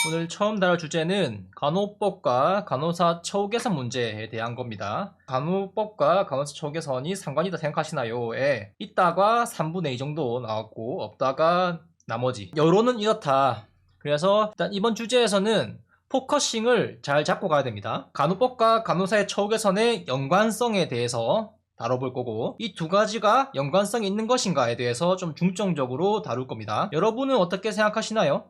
오늘 처음 다룰 주제는 간호법과 간호사 처우 개선 문제에 대한 겁니다. 간호법과 간호사 처우 개선이 상관이 있다 생각하시나요?에 있다가 3분의 2 정도 나왔고 없다가 나머지. 여론은 이렇다. 그래서 일단 이번 주제에서는 포커싱을 잘 잡고 가야 됩니다. 간호법과 간호사의 처우 개선의 연관성에 대해서 다뤄볼 거고, 이 두 가지가 연관성이 있는 것인가에 대해서 좀 중점적으로 다룰 겁니다. 여러분은 어떻게 생각하시나요?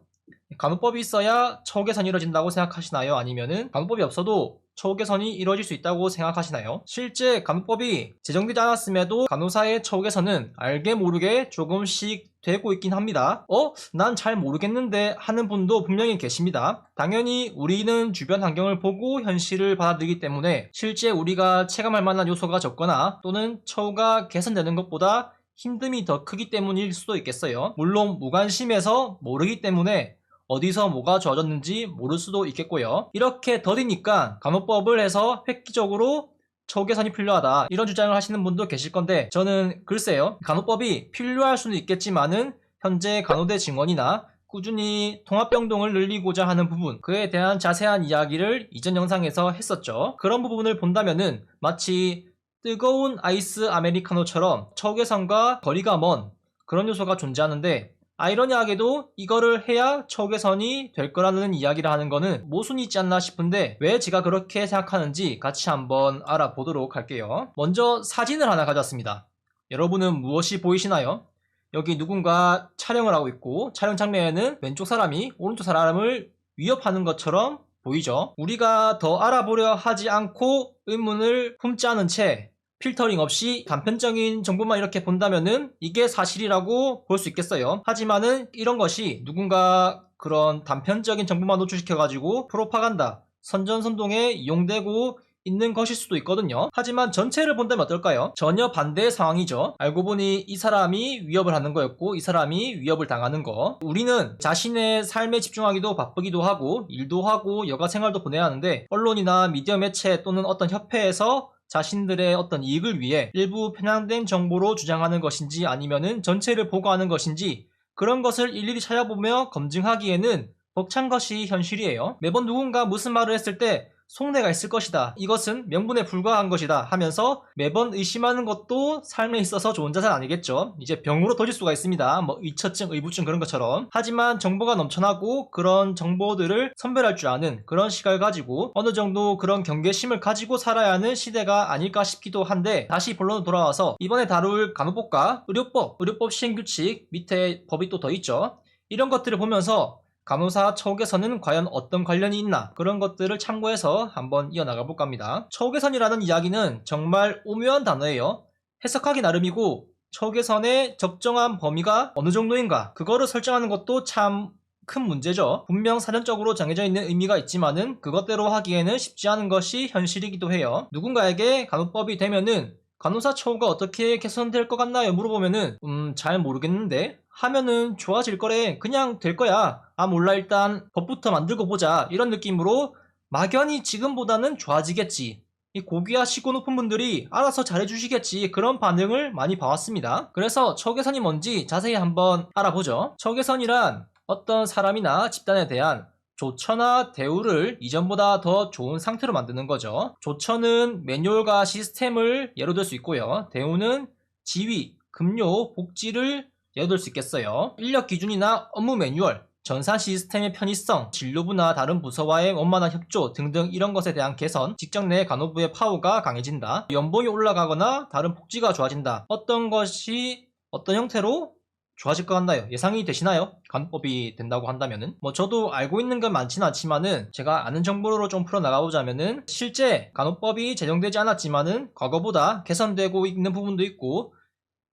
간호법이 있어야 처우 개선이 이루어진다고 생각하시나요? 아니면은 간호법이 없어도 처우 개선이 이루어질 수 있다고 생각하시나요? 실제 간호법이 제정되지 않았음에도 간호사의 처우 개선은 알게 모르게 조금씩 되고 있긴 합니다. 난 잘 모르겠는데 하는 분도 분명히 계십니다. 당연히 우리는 주변 환경을 보고 현실을 받아들이기 때문에 실제 우리가 체감할 만한 요소가 적거나 또는 처우가 개선되는 것보다 힘듦이 더 크기 때문일 수도 있겠어요. 물론 무관심해서 모르기 때문에 어디서 뭐가 좋아졌는지 모를 수도 있겠고요. 이렇게 더디니까 간호법을 해서 획기적으로 처우 개선이 필요하다, 이런 주장을 하시는 분도 계실 건데, 저는 글쎄요, 간호법이 필요할 수는 있겠지만은 현재 간호대 증원이나 꾸준히 통합병동을 늘리고자 하는 부분, 그에 대한 자세한 이야기를 이전 영상에서 했었죠. 그런 부분을 본다면은 마치 뜨거운 아이스 아메리카노처럼 처우 개선과 거리가 먼 그런 요소가 존재하는데, 아이러니하게도 이거를 해야 처우 개선이 될 거라는 이야기를 하는 거는 모순이 있지 않나 싶은데, 왜 제가 그렇게 생각하는지 같이 한번 알아보도록 할게요. 먼저 사진을 하나 가져왔습니다. 여러분은 무엇이 보이시나요? 여기 누군가 촬영을 하고 있고, 촬영 장면에는 왼쪽 사람이 오른쪽 사람을 위협하는 것처럼 보이죠? 우리가 더 알아보려 하지 않고 의문을 품지 않은 채 필터링 없이 단편적인 정보만 이렇게 본다면은 이게 사실이라고 볼 수 있겠어요. 하지만은 이런 것이 누군가 그런 단편적인 정보만 노출시켜가지고 프로파간다, 선전선동에 이용되고 있는 것일 수도 있거든요. 하지만 전체를 본다면 어떨까요? 전혀 반대의 상황이죠. 알고 보니 이 사람이 위협을 하는 거였고 이 사람이 위협을 당하는 거. 우리는 자신의 삶에 집중하기도 바쁘기도 하고 일도 하고 여가 생활도 보내야 하는데, 언론이나 미디어 매체 또는 어떤 협회에서 자신들의 어떤 이익을 위해 일부 편향된 정보로 주장하는 것인지 아니면은 전체를 보고하는 것인지, 그런 것을 일일이 찾아보며 검증하기에는 벅찬 것이 현실이에요. 매번 누군가 무슨 말을 했을 때 속내가 있을 것이다, 이것은 명분에 불과한 것이다 하면서 매번 의심하는 것도 삶에 있어서 좋은 자세는 아니겠죠. 이제 병으로 터질 수가 있습니다. 뭐 의처증, 의부증 그런 것처럼. 하지만 정보가 넘쳐나고 그런 정보들을 선별할 줄 아는 그런 시각을 가지고 어느 정도 그런 경계심을 가지고 살아야 하는 시대가 아닐까 싶기도 한데, 다시 본론으로 돌아와서 이번에 다룰 간호법과 의료법 시행규칙 밑에 법이 또 더 있죠. 이런 것들을 보면서 간호사 처우 개선은 과연 어떤 관련이 있나, 그런 것들을 참고해서 한번 이어나가 볼까 합니다. 처우 개선이라는 이야기는 정말 오묘한 단어예요. 해석하기 나름이고, 처우 개선의 적정한 범위가 어느 정도인가, 그거를 설정하는 것도 참 큰 문제죠. 분명 사전적으로 정해져 있는 의미가 있지만은 그것대로 하기에는 쉽지 않은 것이 현실이기도 해요. 누군가에게 간호법이 되면은 간호사 처우가 어떻게 개선될 것 같나요? 물어보면은 잘 모르겠는데 하면은 좋아질 거래, 그냥 될 거야, 몰라, 일단 법부터 만들고 보자, 이런 느낌으로 막연히 지금보다는 좋아지겠지, 이 고귀하시고 높은 분들이 알아서 잘해주시겠지, 그런 반응을 많이 봐왔습니다. 그래서 처우 개선이 뭔지 자세히 한번 알아보죠. 처우 개선이란 어떤 사람이나 집단에 대한 조처나 대우를 이전보다 더 좋은 상태로 만드는 거죠. 조처는 매뉴얼과 시스템을 예로 들 수 있고요. 대우는 지위, 급료, 복지를 예로 들 수 있겠어요. 인력 기준이나 업무 매뉴얼, 전산 시스템의 편의성, 진료부나 다른 부서와의 원만한 협조 등등, 이런 것에 대한 개선, 직장 내 간호부의 파워가 강해진다. 연봉이 올라가거나 다른 복지가 좋아진다. 어떤 것이 어떤 형태로 좋아질 것 같나요? 예상이 되시나요? 간호법이 된다고 한다면은. 저도 알고 있는 건 많지는 않지만은 제가 아는 정보로 좀 풀어나가보자면은, 실제 간호법이 제정되지 않았지만은 과거보다 개선되고 있는 부분도 있고,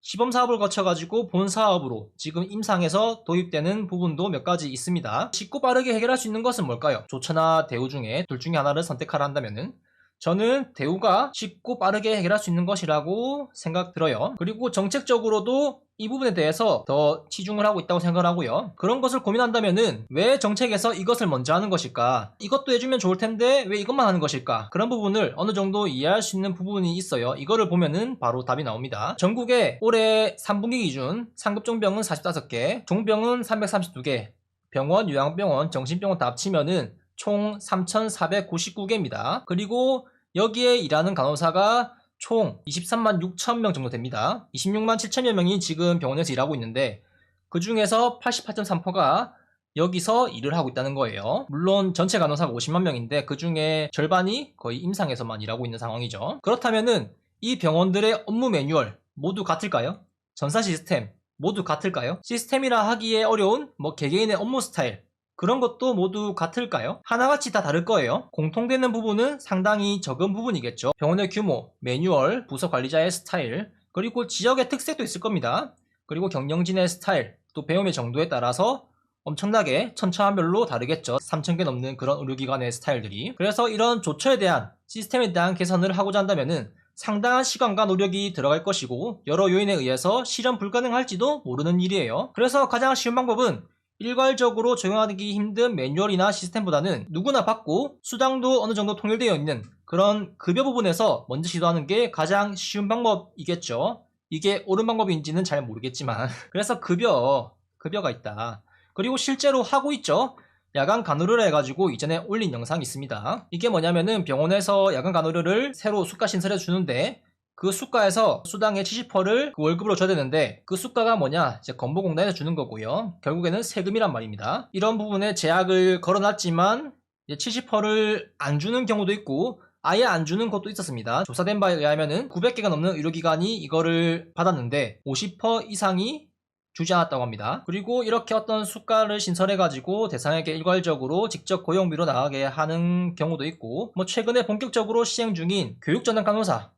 시범사업을 거쳐가지고 본사업으로 지금 임상에서 도입되는 부분도 몇 가지 있습니다. 쉽고 빠르게 해결할 수 있는 것은 뭘까요? 조처나 대우 중에 둘 중에 하나를 선택하라 한다면은 저는 대우가 쉽고 빠르게 해결할 수 있는 것이라고 생각 들어요. 그리고 정책적으로도 이 부분에 대해서 더 치중을 하고 있다고 생각을 하고요. 그런 것을 고민한다면은 왜 정책에서 이것을 먼저 하는 것일까? 이것도 해주면 좋을 텐데 왜 이것만 하는 것일까? 그런 부분을 어느 정도 이해할 수 있는 부분이 있어요. 이거를 보면은 바로 답이 나옵니다. 전국에 올해 3분기 기준 상급종병은 45개, 종병은 332개, 병원, 요양병원, 정신병원 다 합치면은 총 3,499개입니다. 그리고 여기에 일하는 간호사가 총 23만 6천 명 정도 됩니다. 26만 7천여 명이 지금 병원에서 일하고 있는데 그 중에서 88.3%가 여기서 일을 하고 있다는 거예요. 물론 전체 간호사가 50만 명인데 그 중에 절반이 거의 임상에서만 일하고 있는 상황이죠. 그렇다면은 이 병원들의 업무 매뉴얼 모두 같을까요? 전사 시스템 모두 같을까요? 시스템이라 하기에 어려운 개개인의 업무 스타일 그런 것도 모두 같을까요? 하나같이 다 다를 거예요. 공통되는 부분은 상당히 적은 부분이겠죠. 병원의 규모, 매뉴얼, 부서 관리자의 스타일, 그리고 지역의 특색도 있을 겁니다. 그리고 경영진의 스타일, 또 배움의 정도에 따라서 엄청나게 천차만별로 다르겠죠. 3,000개 넘는 그런 의료기관의 스타일들이. 그래서 이런 조처에 대한 시스템에 대한 개선을 하고자 한다면은 상당한 시간과 노력이 들어갈 것이고 여러 요인에 의해서 실현 불가능할지도 모르는 일이에요. 그래서 가장 쉬운 방법은 일괄적으로 적용하기 힘든 매뉴얼이나 시스템보다는 누구나 받고 수당도 어느 정도 통일되어 있는 그런 급여 부분에서 먼저 시도하는 게 가장 쉬운 방법이겠죠. 이게 옳은 방법인지는 잘 모르겠지만 그래서 급여가 있다. 그리고 실제로 하고 있죠. 야간 간호료를 해가지고 이전에 올린 영상이 있습니다. 이게 뭐냐면은 병원에서 야간 간호료를 새로 수가 신설해 주는데 그 수가에서 수당의 70%를 그 월급으로 줘야 되는데 그 수가가 뭐냐 이제 건보공단에서 주는 거고요. 결국에는 세금이란 말입니다. 이런 부분에 제약을 걸어놨지만 70%를 안 주는 경우도 있고 아예 안 주는 것도 있었습니다. 조사된 바에 의하면은 900개가 넘는 의료기관이 이거를 받았는데 50% 이상이 주지 않았다고 합니다. 그리고 이렇게 어떤 수가를 신설해가지고 대상에게 일괄적으로 직접 고용비로 나가게 하는 경우도 있고 최근에 본격적으로 시행 중인 교육전담 간호사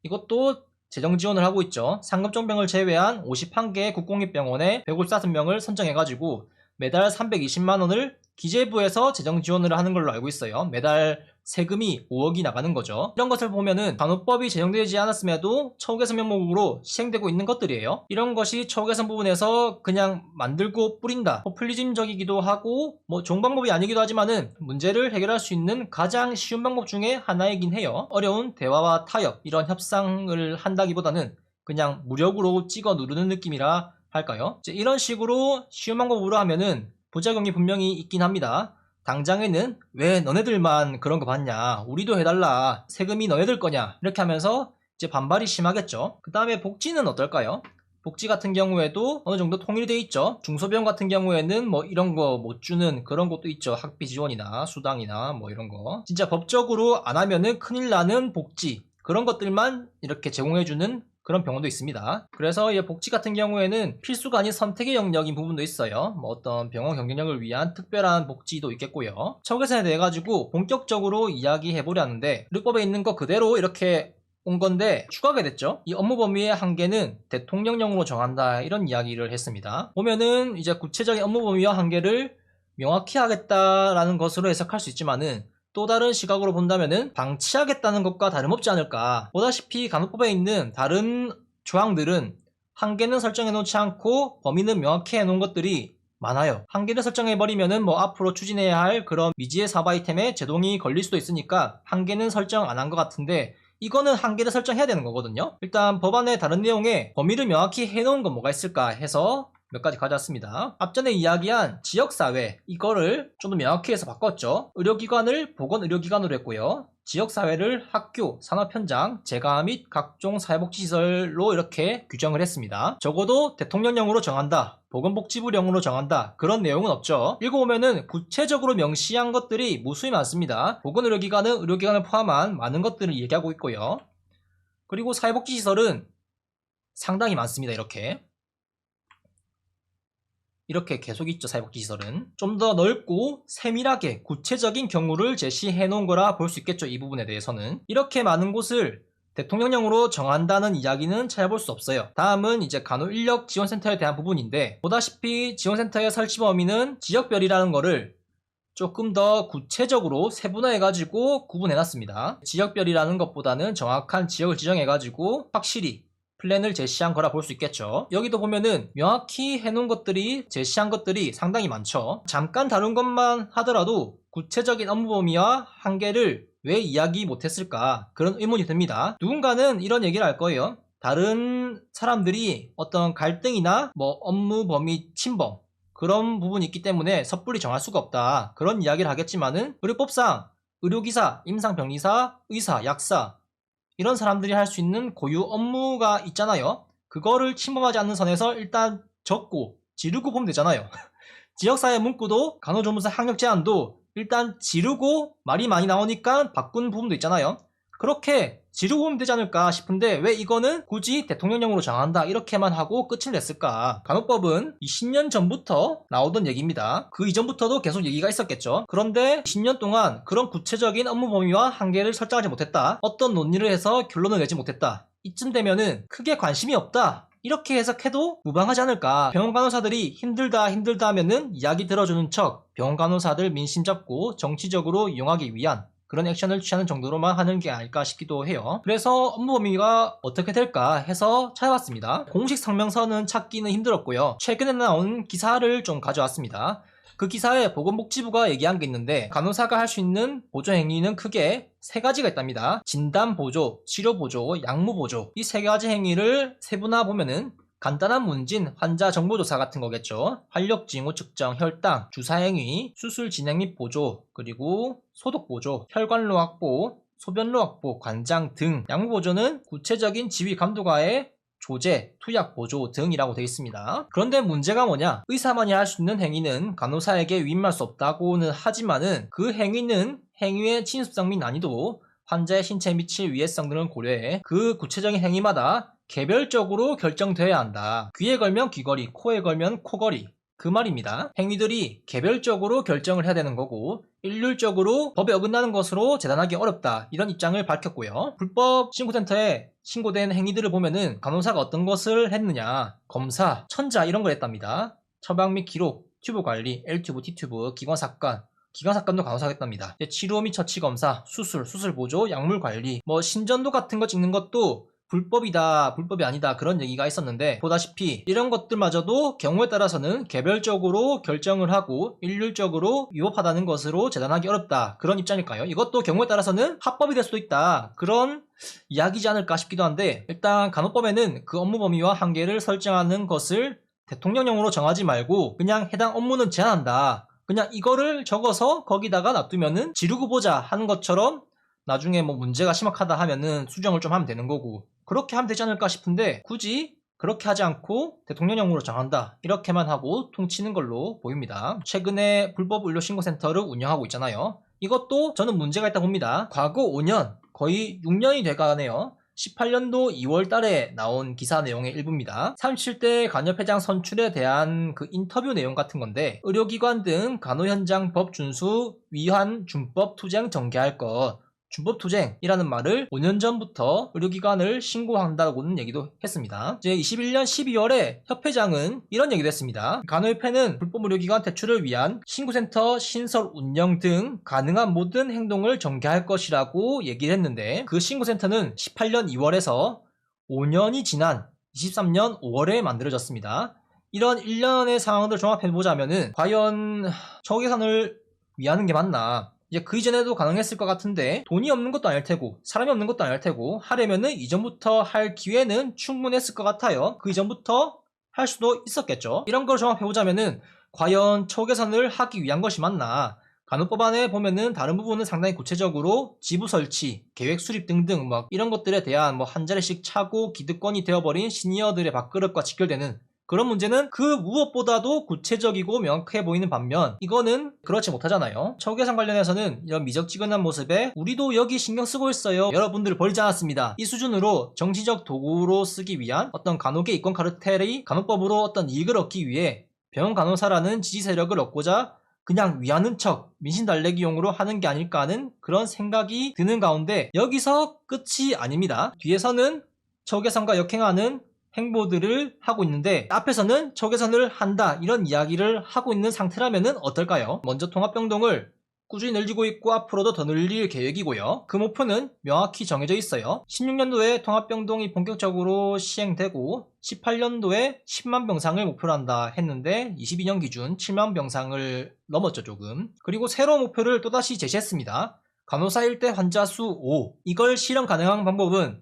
이것도 재정 지원을 하고 있죠. 상급종병을 제외한 51개의 국공립병원에 155명을 선정해가지고 매달 320만원을 기재부에서 재정 지원을 하는 걸로 알고 있어요. 매달 세금이 5억이 나가는 거죠. 이런 것을 보면은 간호법이 제정되지 않았음에도 처우개선 명목으로 시행되고 있는 것들이에요. 이런 것이 처우개선 부분에서 그냥 만들고 뿌린다. 포퓰리즘적이기도 하고 좋은 방법이 아니기도 하지만은 문제를 해결할 수 있는 가장 쉬운 방법 중에 하나이긴 해요. 어려운 대화와 타협 이런 협상을 한다기보다는 그냥 무력으로 찍어 누르는 느낌이라 할까요? 이런 식으로 쉬운 방법으로 하면은 부작용이 분명히 있긴 합니다. 당장에는 왜 너네들만 그런 거 받냐 우리도 해달라 세금이 너네들 거냐 이렇게 하면서 이제 반발이 심하겠죠. 그 다음에 복지는 어떨까요? 복지 같은 경우에도 어느 정도 통일되어 있죠. 중소병 같은 경우에는 이런 거 못 주는 그런 것도 있죠. 학비 지원이나 수당이나 이런 거 진짜 법적으로 안 하면은 큰일 나는 복지 그런 것들만 이렇게 제공해주는 그런 병원도 있습니다. 그래서 이 복지 같은 경우에는 필수가 아닌 선택의 영역인 부분도 있어요. 어떤 병원 경쟁력을 위한 특별한 복지도 있겠고요. 처우개선에 대해 가지고 본격적으로 이야기해 보려 하는데 의료법에 있는 거 그대로 이렇게 온 건데 추가가 됐죠. 이 업무 범위의 한계는 대통령령으로 정한다 이런 이야기를 했습니다. 보면은 이제 구체적인 업무 범위와 한계를 명확히 하겠다라는 것으로 해석할 수 있지만은 또 다른 시각으로 본다면은 방치하겠다는 것과 다름없지 않을까. 보다시피 간호법에 있는 다른 조항들은 한계는 설정해 놓지 않고 범위는 명확히 해놓은 것들이 많아요. 한계를 설정해버리면은 앞으로 추진해야 할 그런 미지의 사업 아이템에 제동이 걸릴 수도 있으니까 한계는 설정 안 한 것 같은데 이거는 한계를 설정해야 되는 거거든요. 일단 법안의 다른 내용에 범위를 명확히 해놓은 건 뭐가 있을까 해서 몇 가지 가져왔습니다. 앞전에 이야기한 지역사회 이거를 좀 더 명확히 해서 바꿨죠. 의료기관을 보건의료기관으로 했고요. 지역사회를 학교, 산업현장, 재가 및 각종 사회복지시설로 이렇게 규정을 했습니다. 적어도 대통령령으로 정한다. 보건복지부령으로 정한다. 그런 내용은 없죠. 읽어보면은 구체적으로 명시한 것들이 무수히 많습니다. 보건의료기관은 의료기관을 포함한 많은 것들을 얘기하고 있고요. 그리고 사회복지시설은 상당히 많습니다. 이렇게 계속 있죠. 사회복지시설은 좀 더 넓고 세밀하게 구체적인 경우를 제시해 놓은 거라 볼 수 있겠죠. 이 부분에 대해서는 이렇게 많은 곳을 대통령령으로 정한다는 이야기는 찾아볼 수 없어요. 다음은 이제 간호인력지원센터에 대한 부분인데 보다시피 지원센터의 설치 범위는 지역별이라는 거를 조금 더 구체적으로 세분화해가지고 구분해놨습니다. 지역별이라는 것보다는 정확한 지역을 지정해가지고 확실히 플랜을 제시한 거라 볼 수 있겠죠. 여기도 보면은 명확히 해놓은 것들이 제시한 것들이 상당히 많죠. 잠깐 다룬 것만 하더라도 구체적인 업무 범위와 한계를 왜 이야기 못했을까 그런 의문이 듭니다. 누군가는 이런 얘기를 할 거예요. 다른 사람들이 어떤 갈등이나 업무 범위 침범 그런 부분이 있기 때문에 섣불리 정할 수가 없다. 그런 이야기를 하겠지만은 의료법상 의료기사, 임상병리사, 의사, 약사 이런 사람들이 할 수 있는 고유 업무가 있잖아요. 그거를 침범하지 않는 선에서 일단 적고 지르고 보면 되잖아요. 지역사회 문구도 간호조무사 학력 제한도 일단 지르고 말이 많이 나오니까 바꾼 부분도 있잖아요. 그렇게 지르고 보면 되지 않을까 싶은데 왜 이거는 굳이 대통령령으로 정한다 이렇게만 하고 끝을 냈을까? 간호법은 20년 전부터 나오던 얘기입니다. 그 이전부터도 계속 얘기가 있었겠죠. 그런데 10년 동안 그런 구체적인 업무 범위와 한계를 설정하지 못했다. 어떤 논의를 해서 결론을 내지 못했다. 이쯤 되면은 크게 관심이 없다. 이렇게 해석해도 무방하지 않을까. 병원 간호사들이 힘들다 하면은 이야기 들어주는 척 병원 간호사들 민심 잡고 정치적으로 이용하기 위한 그런 액션을 취하는 정도로만 하는 게 아닐까 싶기도 해요. 그래서 업무 범위가 어떻게 될까 해서 찾아봤습니다. 공식 성명서는 찾기는 힘들었고요. 최근에 나온 기사를 좀 가져왔습니다. 그 기사에 보건복지부가 얘기한 게 있는데 간호사가 할 수 있는 보조행위는 크게 세 가지가 있답니다. 진단보조, 치료보조, 약무보조 이 세 가지 행위를 세분화 보면은 간단한 문진, 환자 정보조사 같은 거겠죠. 활력 징후 측정, 혈당, 주사행위, 수술 진행 및 보조, 그리고 소독보조, 혈관로 확보, 소변로 확보, 관장 등 약무보조는 구체적인 지휘 감독하에 조제, 투약 보조 등이라고 되어 있습니다. 그런데 문제가 뭐냐? 의사만이 할 수 있는 행위는 간호사에게 위임할 수 없다고는 하지만은 그 행위는 행위의 침습성 및 난이도, 환자의 신체에 미칠 위해성 등을 고려해 그 구체적인 행위마다 개별적으로 결정되어야 한다. 귀에 걸면 귀걸이, 코에 걸면 코걸이. 그 말입니다. 행위들이 개별적으로 결정을 해야 되는 거고 일률적으로 법에 어긋나는 것으로 재단하기 어렵다. 이런 입장을 밝혔고요. 불법 신고센터에 신고된 행위들을 보면은 간호사가 어떤 것을 했느냐, 검사, 천자 이런 걸 했답니다. 처방 및 기록, 튜브 관리, L튜브, T튜브, 기관사건도 간호사가 했답니다. 치료 및 처치 검사, 수술 보조, 약물 관리, 신전도 같은 거 찍는 것도 불법이다, 불법이 아니다 그런 얘기가 있었는데 보다시피 이런 것들마저도 경우에 따라서는 개별적으로 결정을 하고 일률적으로 위법하다는 것으로 재단하기 어렵다 그런 입장일까요? 이것도 경우에 따라서는 합법이 될 수도 있다 그런 이야기지 않을까 싶기도 한데 일단 간호법에는 그 업무 범위와 한계를 설정하는 것을 대통령령으로 정하지 말고 그냥 해당 업무는 제한한다. 그냥 이거를 적어서 거기다가 놔두면은 지르고 보자 하는 것처럼 나중에 문제가 심각하다 하면은 수정을 좀 하면 되는 거고 그렇게 하면 되지 않을까 싶은데 굳이 그렇게 하지 않고 대통령령으로 정한다 이렇게만 하고 통치는 걸로 보입니다. 최근에 불법 의료신고센터를 운영하고 있잖아요. 이것도 저는 문제가 있다 봅니다. 과거 5년 거의 6년이 돼가네요. 18년도 2월 달에 나온 기사 내용의 일부입니다. 37대 간협회장 선출에 대한 그 인터뷰 내용 같은 건데 의료기관 등 간호 현장 법 준수 위반 준법 투쟁 전개할 것 준법투쟁이라는 말을 5년 전부터 의료기관을 신고한다고는 얘기도 했습니다. 이제 21년 12월에 협회장은 이런 얘기도 했습니다. 간호협회는 불법 의료기관 퇴출을 위한 신고센터 신설 운영 등 가능한 모든 행동을 전개할 것이라고 얘기를 했는데 그 신고센터는 18년 2월에서 5년이 지난 23년 5월에 만들어졌습니다. 이런 1년의 상황을 종합해보자면은 과연 처우 개선을 위하는 게 맞나? 이제 그 이전에도 가능했을 것 같은데 돈이 없는 것도 아닐 테고 사람이 없는 것도 아닐 테고 하려면은 이전부터 할 기회는 충분했을 것 같아요. 그 이전부터 할 수도 있었겠죠. 이런 걸 종합해보자면은 과연 처우 개선을 하기 위한 것이 맞나? 간호법안에 보면은 다른 부분은 상당히 구체적으로 지부 설치, 계획 수립 등등 이런 것들에 대한 한 자리씩 차고 기득권이 되어버린 시니어들의 밥그릇과 직결되는 그런 문제는 그 무엇보다도 구체적이고 명확해 보이는 반면 이거는 그렇지 못하잖아요. 처우 개선 관련해서는 이런 미적지근한 모습에 우리도 여기 신경 쓰고 있어요. 여러분들 버리지 않았습니다. 이 수준으로 정치적 도구로 쓰기 위한 어떤 간호계 이권 카르텔이 간호법으로 어떤 이익을 얻기 위해 병원 간호사라는 지지 세력을 얻고자 그냥 위하는 척 민심 달래기용으로 하는 게 아닐까 하는 그런 생각이 드는 가운데 여기서 끝이 아닙니다. 뒤에서는 처우 개선과 역행하는 행보들을 하고 있는데 앞에서는 처우 개선을 한다 이런 이야기를 하고 있는 상태라면 어떨까요? 먼저 통합병동을 꾸준히 늘리고 있고 앞으로도 더 늘릴 계획이고요. 그 목표는 명확히 정해져 있어요. 16년도에 통합병동이 본격적으로 시행되고 18년도에 10만 병상을 목표로 한다 했는데 22년 기준 7만 병상을 넘었죠 조금. 그리고 새로운 목표를 또다시 제시했습니다. 간호사 일대 환자 수 5. 이걸 실현 가능한 방법은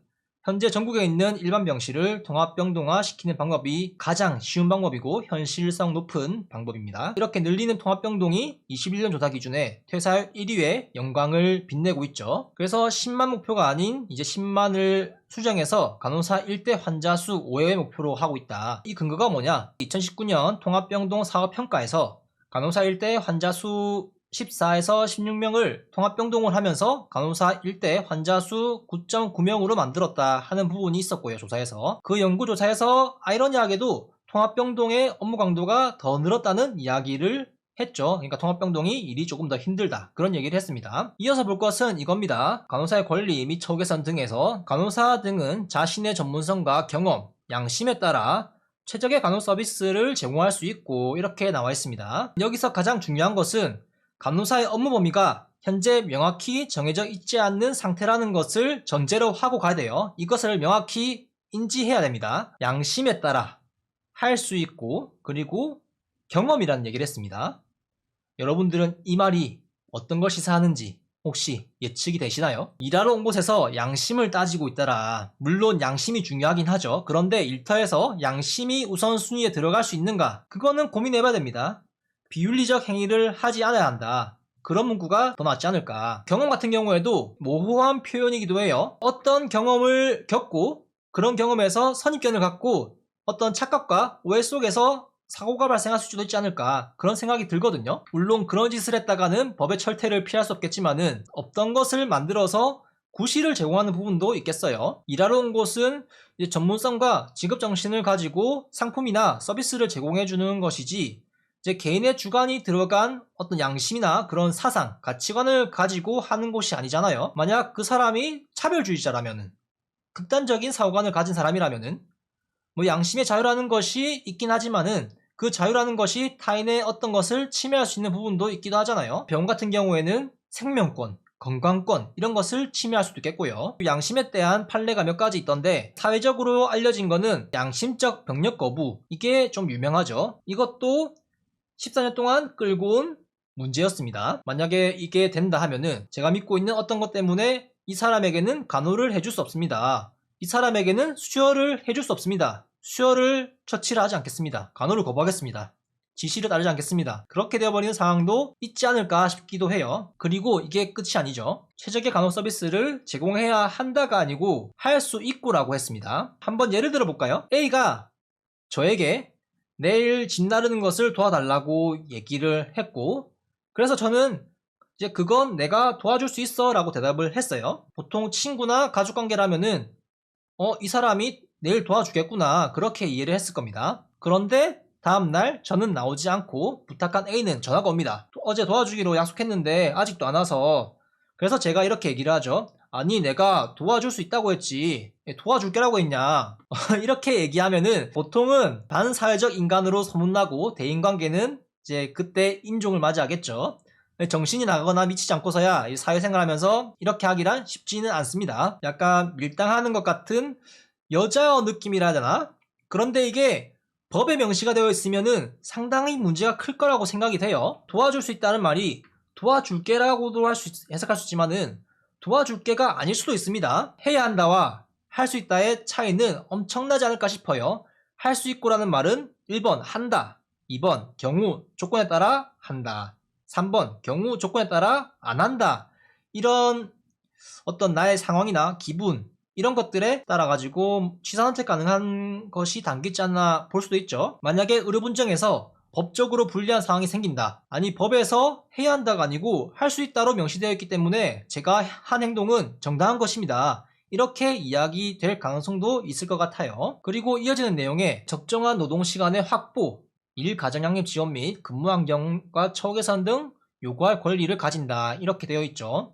현재 전국에 있는 일반 병실을 통합병동화 시키는 방법이 가장 쉬운 방법이고 현실성 높은 방법입니다. 이렇게 늘리는 통합병동이 21년 조사 기준에 퇴사율 1위의 영광을 빛내고 있죠. 그래서 10만 목표가 아닌 이제 10만을 수정해서 간호사 1대 환자 수 5회 목표로 하고 있다. 이 근거가 뭐냐? 2019년 통합병동 사업평가에서 간호사 1대 환자 수 14에서 16명을 통합병동을 하면서 간호사 1대 환자 수 9.9명으로 만들었다 하는 부분이 있었고요. 조사에서. 그 연구조사에서 아이러니하게도 통합병동의 업무 강도가 더 늘었다는 이야기를 했죠. 그러니까 통합병동이 일이 조금 더 힘들다. 그런 얘기를 했습니다. 이어서 볼 것은 이겁니다. 간호사의 권리 및 처우 개선 등에서 간호사 등은 자신의 전문성과 경험, 양심에 따라 최적의 간호 서비스를 제공할 수 있고 이렇게 나와 있습니다. 여기서 가장 중요한 것은 간호사의 업무 범위가 현재 명확히 정해져 있지 않는 상태라는 것을 전제로 하고 가야 돼요. 이것을 명확히 인지해야 됩니다. 양심에 따라 할 수 있고 그리고 경험이라는 얘기를 했습니다. 여러분들은 이 말이 어떤 걸 시사하는지 혹시 예측이 되시나요? 일하러 온 곳에서 양심을 따지고 있더라. 물론 양심이 중요하긴 하죠. 그런데 일터에서 양심이 우선순위에 들어갈 수 있는가? 그거는 고민해봐야 됩니다. 비윤리적 행위를 하지 않아야 한다. 그런 문구가 더 낫지 않을까. 경험 같은 경우에도 모호한 표현이기도 해요. 어떤 경험을 겪고 그런 경험에서 선입견을 갖고 어떤 착각과 오해 속에서 사고가 발생할 수도 있지 않을까 그런 생각이 들거든요. 물론 그런 짓을 했다가는 법의 철퇴를 피할 수 없겠지만은 없던 것을 만들어서 구실을 제공하는 부분도 있겠어요. 일하러 온 곳은 이제 전문성과 직업정신을 가지고 상품이나 서비스를 제공해주는 것이지 이제 개인의 주관이 들어간 어떤 양심이나 그런 사상, 가치관을 가지고 하는 곳이 아니잖아요. 만약 그 사람이 차별주의자라면은 극단적인 사고관을 가진 사람이라면은 뭐 양심의 자유라는 것이 있긴 하지만은 그 자유라는 것이 타인의 어떤 것을 침해할 수 있는 부분도 있기도 하잖아요. 병원 같은 경우에는 생명권, 건강권 이런 것을 침해할 수도 있겠고요. 양심에 대한 판례가 몇 가지 있던데 사회적으로 알려진 거는 양심적 병력 거부 이게 좀 유명하죠. 이것도 14년 동안 끌고 온 문제였습니다. 만약에 이게 된다 하면은 제가 믿고 있는 어떤 것 때문에 이 사람에게는 간호를 해줄 수 없습니다. 이 사람에게는 수혈을 해줄 수 없습니다. 수혈을 처치를 하지 않겠습니다. 간호를 거부하겠습니다. 지시를 따르지 않겠습니다. 그렇게 되어버리는 상황도 있지 않을까 싶기도 해요. 그리고 이게 끝이 아니죠. 최적의 간호 서비스를 제공해야 한다가 아니고 할 수 있고라고 했습니다. 한번 예를 들어 볼까요? A가 저에게 내일 집 나르는 것을 도와달라고 얘기를 했고 그래서 저는 이제 그건 내가 도와줄 수 있어 라고 대답을 했어요. 보통 친구나 가족관계라면은 이 사람이 내일 도와주겠구나 그렇게 이해를 했을 겁니다. 그런데 다음날 저는 나오지 않고 부탁한 A는 전화가 옵니다. 어제 도와주기로 약속했는데 아직도 안 와서 그래서 제가 이렇게 얘기를 하죠. 아니 내가 도와줄 수 있다고 했지 도와줄게라고 했냐 이렇게 얘기하면은 보통은 반사회적 인간으로 소문나고 대인관계는 이제 그때 인종을 맞이하겠죠. 정신이 나가거나 미치지 않고서야 사회생활 하면서 이렇게 하기란 쉽지는 않습니다. 약간 밀당하는 것 같은 여자어 느낌이라 해야 되나? 그런데 이게 법에 명시가 되어 있으면은 상당히 문제가 클 거라고 생각이 돼요. 도와줄 수 있다는 말이 도와줄게라고도 해석할 수 있지만은 도와줄게가 아닐 수도 있습니다. 해야 한다와 할 수 있다의 차이는 엄청나지 않을까 싶어요. 할 수 있고라는 말은 1번 한다, 2번 경우 조건에 따라 한다, 3번 경우 조건에 따라 안 한다. 이런 어떤 나의 상황이나 기분 이런 것들에 따라 가지고 취사 선택 가능한 것이 담기지 않나 볼 수도 있죠. 만약에 의료 분쟁에서 법적으로 불리한 상황이 생긴다. 아니 법에서 해야 한다가 아니고 할 수 있다로 명시되어 있기 때문에 제가 한 행동은 정당한 것입니다. 이렇게 이야기될 가능성도 있을 것 같아요. 그리고 이어지는 내용에 적정한 노동시간의 확보, 일 가정양립 지원 및 근무 환경과 처우 개선 등 요구할 권리를 가진다. 이렇게 되어 있죠.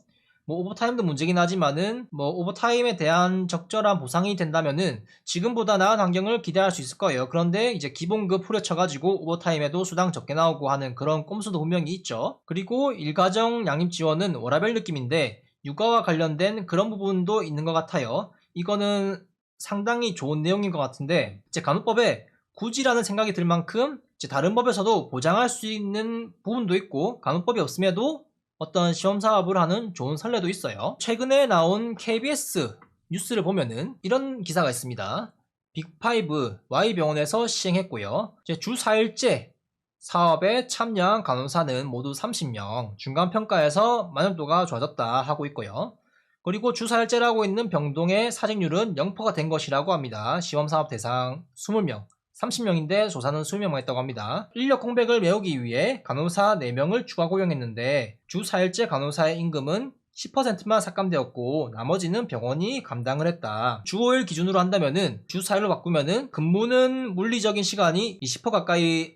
뭐 오버타임도 문제긴 하지만은 뭐 오버타임에 대한 적절한 보상이 된다면은 지금보다 나은 환경을 기대할 수 있을 거예요. 그런데 이제 기본급 후려쳐가지고 오버타임에도 수당 적게 나오고 하는 그런 꼼수도 분명히 있죠. 그리고 일가정 양립 지원은 워라밸 느낌인데 육아와 관련된 그런 부분도 있는 것 같아요. 이거는 상당히 좋은 내용인 것 같은데 이제 간호법에 굳이라는 생각이 들 만큼 이제 다른 법에서도 보장할 수 있는 부분도 있고 간호법이 없음에도 어떤 시험 사업을 하는 좋은 선례도 있어요. 최근에 나온 KBS 뉴스를 보면은 이런 기사가 있습니다. 빅5 Y병원에서 시행했고요. 이제 주 4일째 사업에 참여한 간호사는 모두 30명, 중간평가에서 만족도가 좋아졌다 하고 있고요. 그리고 주 4일째라고 있는 병동의 사직률은 0%가 된 것이라고 합니다. 시험사업 대상 20명, 30명인데 조사는 20명만 했다고 합니다. 인력 공백을 메우기 위해 간호사 4명을 추가 고용했는데 주 4일째 간호사의 임금은 10%만 삭감되었고 나머지는 병원이 감당을 했다. 주 5일 기준으로 한다면은 주 4일로 바꾸면은 근무는 물리적인 시간이 20% 가까이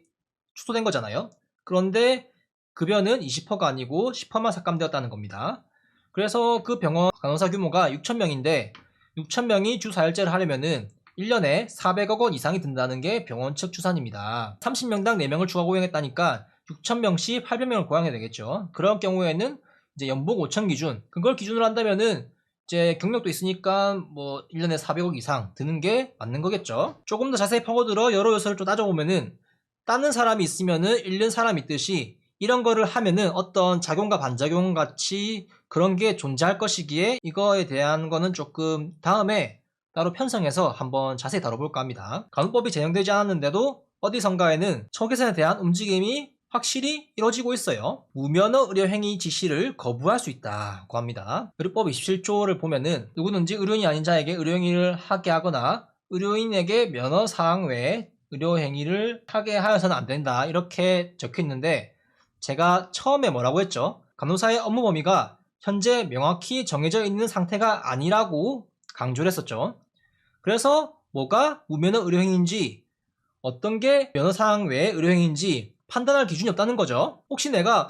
축소된 거잖아요. 그런데 급여는 20%가 아니고 10%만 삭감되었다는 겁니다. 그래서 그 병원 간호사 규모가 6,000명인데 6,000명이 주 4일제를 하려면은 1년에 400억 원 이상이 든다는 게 병원 측 추산입니다. 30명당 4명을 추가 고용했다니까 6,000명씩 800명을 고용해야 되겠죠. 그런 경우에는 이제 연봉 5천 기준, 그걸 기준으로 한다면은 이제 경력도 있으니까 뭐 1년에 400억 이상 드는 게 맞는 거겠죠. 조금 더 자세히 파고들어 여러 요소를 좀 따져보면은 따는 사람이 있으면은 잃는 사람이 있듯이 이런 거를 하면은 어떤 작용과 반작용 같이 그런 게 존재할 것이기에 이거에 대한 거는 조금 다음에 따로 편성해서 한번 자세히 다뤄볼까 합니다. 간호법이 제정되지 않았는데도 어디선가에는 처우개선에 대한 움직임이 확실히 이루어지고 있어요. 무면허 의료행위 지시를 거부할 수 있다고 합니다. 의료법 27조를 보면은 누구든지 의료인이 아닌 자에게 의료행위를 하게 하거나 의료인에게 면허사항 외에 의료행위를 하게 하여서는 안 된다 이렇게 적혀 있는데 제가 처음에 뭐라고 했죠? 간호사의 업무 범위가 현재 명확히 정해져 있는 상태가 아니라고 강조를 했었죠. 그래서 뭐가 무면허 의료행위인지 어떤 게 면허사항 외의 의료행위인지 판단할 기준이 없다는 거죠. 혹시 내가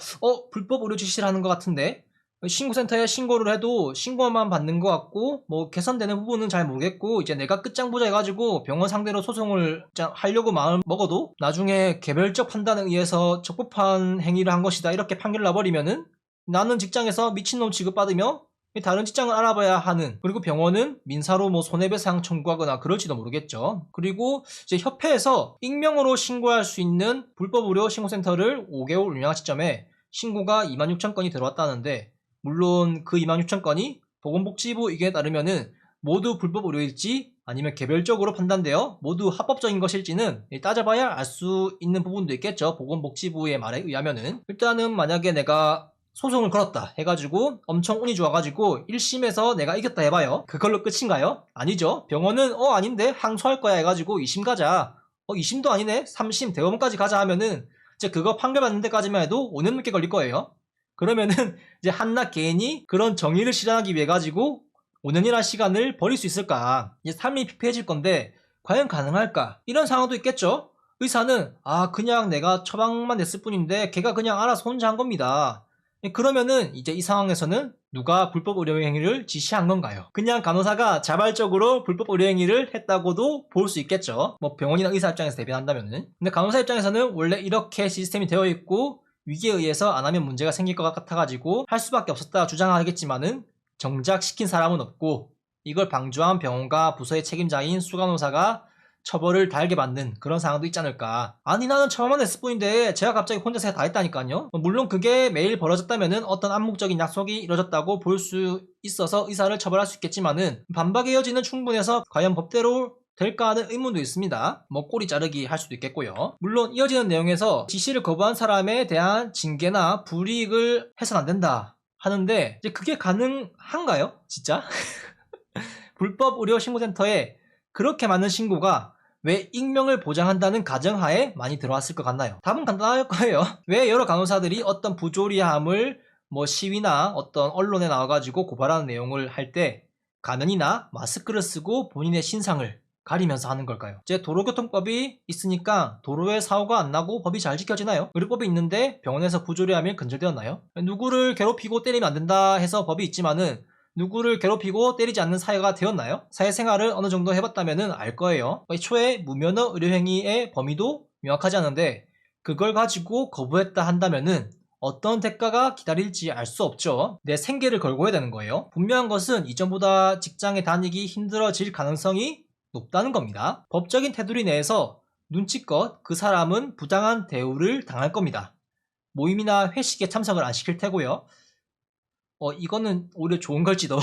불법 의료 지시를 하는 것 같은데 신고센터에 신고를 해도 신고만 받는 것 같고 뭐 개선되는 부분은 잘 모르겠고 이제 내가 끝장보자 해가지고 병원 상대로 소송을 하려고 마음 먹어도 나중에 개별적 판단에 의해서 적법한 행위를 한 것이다 이렇게 판결을 나버리면은 나는 직장에서 미친놈 취급받으며 다른 직장을 알아봐야 하는, 그리고 병원은 민사로 뭐 손해배상 청구하거나 그럴지도 모르겠죠. 그리고 이제 협회에서 익명으로 신고할 수 있는 불법 의료 신고센터를 5개월 운영한 시점에 신고가 26,000건이 들어왔다는데 물론 그 26,000건이 보건복지부 의견에 따르면은 모두 불법 의료일지 아니면 개별적으로 판단되어 모두 합법적인 것일지는 따져봐야 알 수 있는 부분도 있겠죠. 보건복지부의 말에 의하면은 일단은 만약에 내가 소송을 걸었다 해가지고 엄청 운이 좋아가지고 1심에서 내가 이겼다 해봐요. 그걸로 끝인가요? 아니죠. 병원은 아닌데 항소할 거야 해가지고 2심 가자. 2심도 아니네. 3심 대법원까지 가자 하면은 이제 그거 판결받는 데까지만 해도 5년 넘게 걸릴 거예요. 그러면은 이제 한낱 개인이 그런 정의를 실현하기 위해 가지고 5년이라는 시간을 버릴 수 있을까? 이제 삶이 피폐해질 건데 과연 가능할까? 이런 상황도 있겠죠. 의사는 그냥 내가 처방만 냈을 뿐인데 걔가 그냥 알아서 혼자 한 겁니다. 그러면은 이제 이 상황에서는 누가 불법 의료행위를 지시한 건가요? 그냥 간호사가 자발적으로 불법 의료행위를 했다고도 볼 수 있겠죠. 뭐 병원이나 의사 입장에서 대변한다면은. 근데 간호사 입장에서는 원래 이렇게 시스템이 되어 있고 위기에 의해서 안 하면 문제가 생길 것 같아가지고 할 수밖에 없었다 주장하겠지만은 정작 시킨 사람은 없고 이걸 방조한 병원과 부서의 책임자인 수간호사가 처벌을 달게 받는 그런 상황도 있지 않을까. 아니 나는 처음만 했을 뿐인데 제가 갑자기 혼자서 다 했다니까요. 물론 그게 매일 벌어졌다면은 어떤 암묵적인 약속이 이뤄졌다고 볼 수 있어서 의사를 처벌할 수 있겠지만은 반박의 여지는 충분해서 과연 법대로 될까 하는 의문도 있습니다. 뭐 꼬리 자르기 할 수도 있겠고요. 물론 이어지는 내용에서 지시를 거부한 사람에 대한 징계나 불이익을 해서는 안 된다 하는데 이제 그게 가능한가요? 진짜? 불법 의료 신고센터에 그렇게 많은 신고가 왜 익명을 보장한다는 가정하에 많이 들어왔을 것 같나요? 답은 간단할 거예요. 왜 여러 간호사들이 어떤 부조리함을 뭐 시위나 어떤 언론에 나와가지고 고발하는 내용을 할 때 가면이나 마스크를 쓰고 본인의 신상을 가리면서 하는 걸까요? 이제 도로교통법이 있으니까 도로에 사고가 안 나고 법이 잘 지켜지나요? 의료법이 있는데 병원에서 부조리함이 근절되었나요? 누구를 괴롭히고 때리면 안 된다 해서 법이 있지만은 누구를 괴롭히고 때리지 않는 사회가 되었나요? 사회생활을 어느 정도 해봤다면 알 거예요. 애초에 무면허 의료행위의 범위도 명확하지 않은데 그걸 가지고 거부했다 한다면은 어떤 대가가 기다릴지 알 수 없죠. 내 생계를 걸고 해야 되는 거예요. 분명한 것은 이전보다 직장에 다니기 힘들어질 가능성이 높다는 겁니다. 법적인 테두리 내에서 눈치껏 그 사람은 부당한 대우를 당할 겁니다. 모임이나 회식에 참석을 안 시킬 테고요. 이거는 오히려 좋은 걸지도.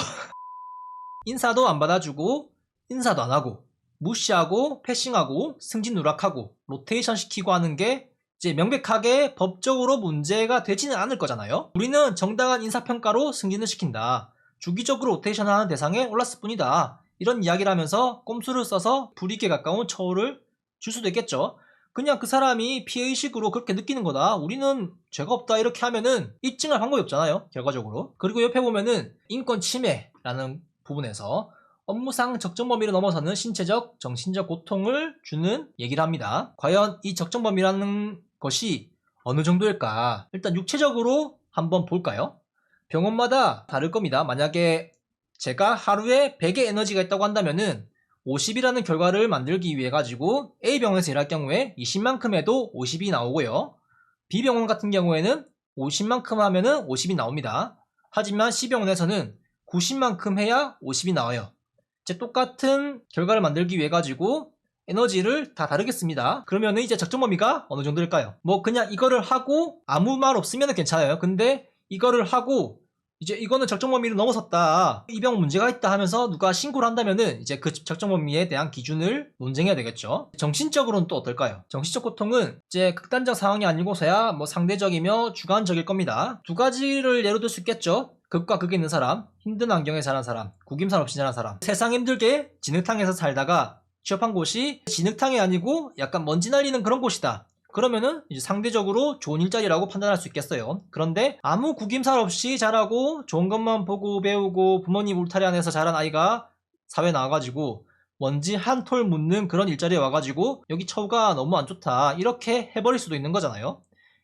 인사도 안 받아주고 인사도 안 하고 무시하고 패싱하고 승진 누락하고 로테이션 시키고 하는 게 이제 명백하게 법적으로 문제가 되지는 않을 거잖아요. 우리는 정당한 인사평가로 승진을 시킨다. 주기적으로 로테이션 하는 대상에 올랐을 뿐이다. 이런 이야기를 하면서 꼼수를 써서 불이익에 가까운 처우를 줄 수도 있겠죠. 그냥 그 사람이 피해의식으로 그렇게 느끼는 거다. 우리는 죄가 없다. 이렇게 하면은 입증할 방법이 없잖아요. 결과적으로. 그리고 옆에 보면은 인권 침해라는 부분에서 업무상 적정 범위를 넘어서는 신체적, 정신적 고통을 주는 얘기를 합니다. 과연 이 적정 범위라는 것이 어느 정도일까? 일단 육체적으로 한번 볼까요? 병원마다 다를 겁니다. 만약에 제가 하루에 100의 에너지가 있다고 한다면은 50이라는 결과를 만들기 위해 가지고 A병원에서 일할 경우에 20만큼 해도 50이 나오고요. B병원 같은 경우에는 50만큼 하면은 50이 나옵니다. 하지만 C병원에서는 90만큼 해야 50이 나와요. 이제 똑같은 결과를 만들기 위해 가지고 에너지를 다 다르겠습니다. 그러면 이제 적정 범위가 어느 정도일까요? 뭐 그냥 이거를 하고 아무 말 없으면 괜찮아요. 근데 이거를 하고 이제 이거는 적정 범위를 넘어섰다. 이 병 문제가 있다 하면서 누가 신고를 한다면은 이제 그 적정 범위에 대한 기준을 논쟁해야 되겠죠. 정신적으로는 또 어떨까요? 정신적 고통은 이제 극단적 상황이 아니고서야 뭐 상대적이며 주관적일 겁니다. 두 가지를 예로 들 수 있겠죠. 극과 극에 있는 사람, 힘든 환경에 자란 사람, 구김살 없이 자란 사람. 세상 힘들게 진흙탕에서 살다가 취업한 곳이 진흙탕이 아니고 약간 먼지 날리는 그런 곳이다. 그러면은 이제 상대적으로 좋은 일자리라고 판단할 수 있겠어요. 그런데 아무 구김살 없이 자라고 좋은 것만 보고 배우고 부모님 울타리 안에서 자란 아이가 사회에 나와가지고 먼지 한 톨 묻는 그런 일자리에 와가지고 여기 처우가 너무 안 좋다 이렇게 해버릴 수도 있는 거잖아요.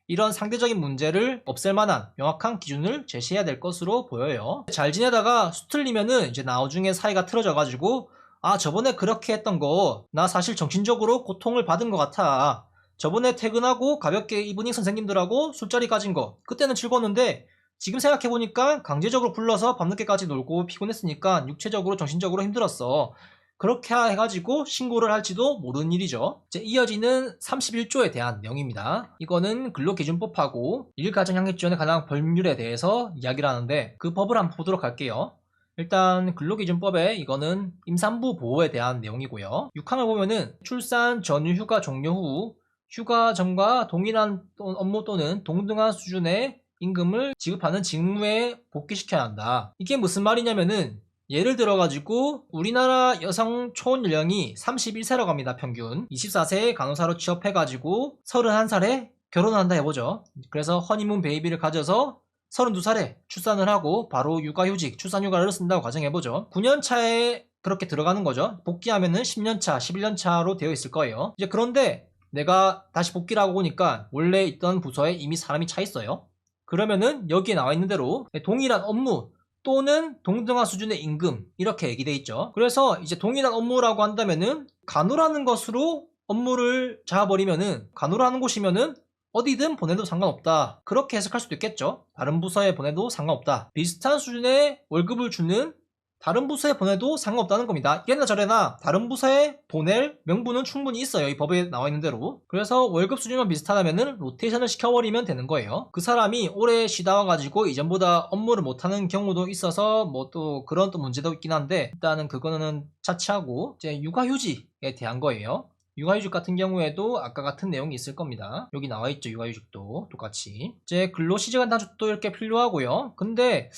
이런 상대적인 문제를 없앨 만한 명확한 기준을 제시해야 될 것으로 보여요. 잘 지내다가 수틀리면은 이제 나중에 사이가 틀어져가지고 아 저번에 그렇게 했던 거 나 사실 정신적으로 고통을 받은 것 같아. 저번에 퇴근하고 가볍게 이브닝 선생님들하고 술자리 가진 거 그때는 즐거웠는데 지금 생각해보니까 강제적으로 불러서 밤늦게까지 놀고 피곤했으니까 육체적으로 정신적으로 힘들었어. 그렇게 해가지고 신고를 할지도 모르는 일이죠. 이제 이어지는 31조에 대한 내용입니다. 이거는 근로기준법하고 일가정향립지원에 관한 법률에 대해서 이야기를 하는데 그 법을 한번 보도록 할게요. 일단 근로기준법에 이거는 임산부 보호에 대한 내용이고요. 6항을 보면은 출산 전후 휴가 종료 후 휴가 전과 동일한 업무 또는 동등한 수준의 임금을 지급하는 직무에 복귀시켜야 한다. 이게 무슨 말이냐면은 예를 들어가지고 우리나라 여성 초연령이 31세라고 합니다. 평균 24세에 간호사로 취업해가지고 31살에 결혼을 한다 해보죠. 그래서 허니문 베이비를 가져서 32살에 출산을 하고 바로 육아휴직, 출산휴가를 쓴다고 가정해보죠. 9년차에 그렇게 들어가는 거죠. 복귀하면은 10년차, 11년차로 되어 있을 거예요. 이제 그런데 내가 다시 복귀를 하고 보니까 원래 있던 부서에 이미 사람이 차 있어요. 그러면은 여기에 나와 있는 대로 동일한 업무 또는 동등한 수준의 임금 이렇게 얘기돼 있죠. 그래서 이제 동일한 업무라고 한다면은 간호라는 것으로 업무를 잡아버리면은 간호라는 곳이면은 어디든 보내도 상관없다. 그렇게 해석할 수도 있겠죠. 다른 부서에 보내도 상관없다. 비슷한 수준의 월급을 주는 다른 부서에 보내도 상관없다는 겁니다. 얘나 저래나 다른 부서에 보낼 명분은 충분히 있어요. 이 법에 나와 있는 대로. 그래서 월급 수준만 비슷하다면은 로테이션을 시켜버리면 되는 거예요. 그 사람이 오래 쉬다 와가지고 이전보다 업무를 못하는 경우도 있어서 뭐 또 그런 또 문제도 있긴 한데 일단은 그거는 차치하고 이제 육아휴직에 대한 거예요. 육아휴직 같은 경우에도 아까 같은 내용이 있을 겁니다. 여기 나와 있죠. 육아휴직도 똑같이. 이제 근로시간 단축도 이렇게 필요하고요. 근데